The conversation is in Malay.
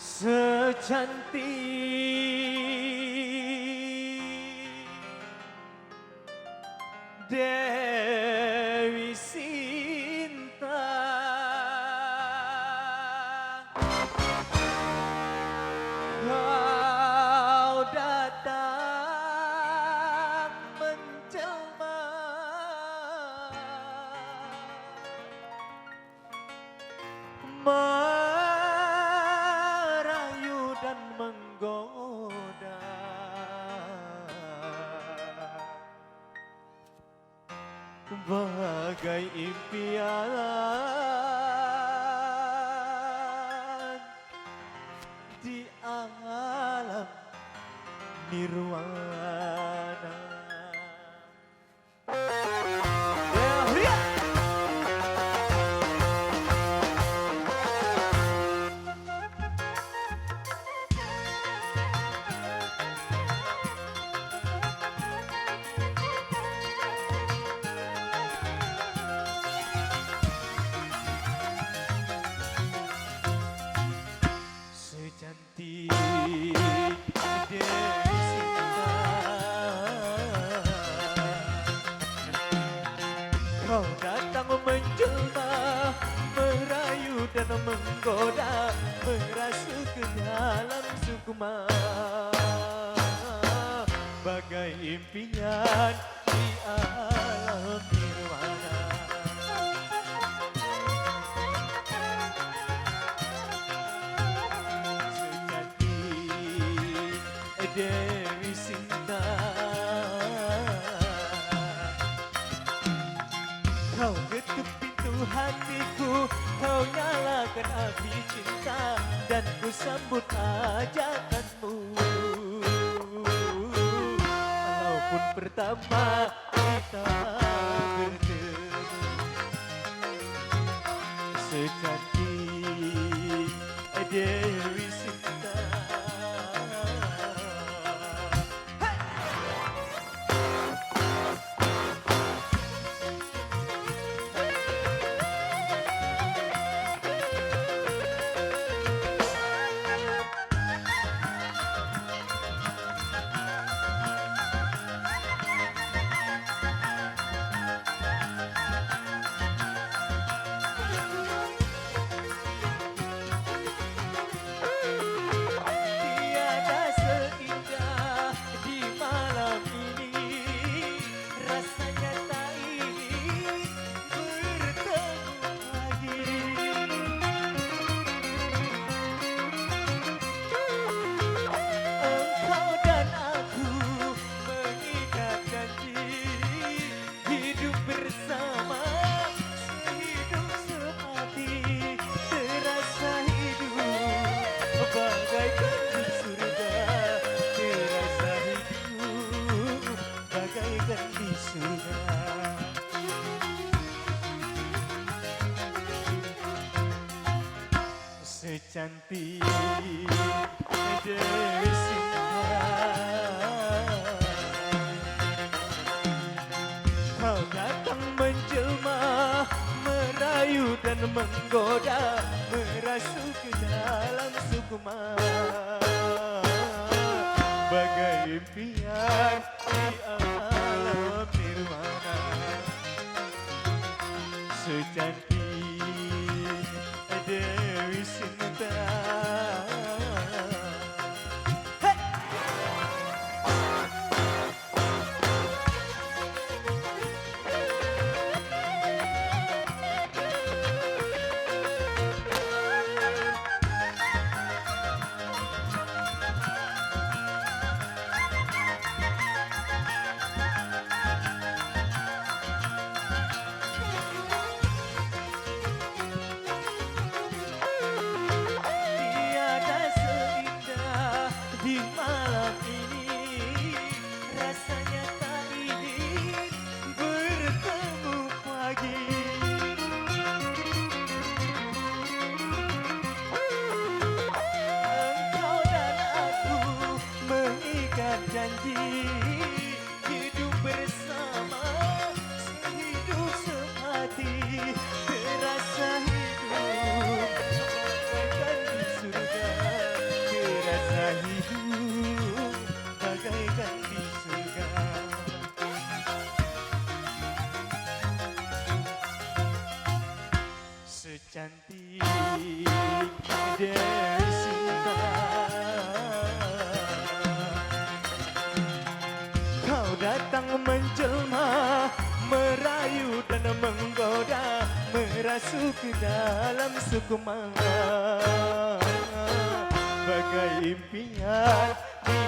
Secantik Dewi Sinta, kau datang menjelma merayu dan menggoda, bagai impian di alam nirwana. Secantik Dewi Sinta, kau datang menjelma, merayu dan menggoda, merasuk ke dalam sukma, bagai impian di alam nirwana. Dewi Sinta, kau ketuk pintu hatiku, kau nyalakan api cinta, dan ku sambut ajakanmu. Walaupun pertama kita bertemu, secantik Dewi Sinta. Secantik Dewi Sinta, kau datang menjelma, merayu dan menggoda, merasuk ke dalam sukma, bagai impian di alam nirwana. Secantik Dewi Sinta. hidup bagaikan di surga. Secantik Dewi Sinta, kau datang menjelma, merayu dan menggoda, merasuk ke dalam sukma. Bagai impian di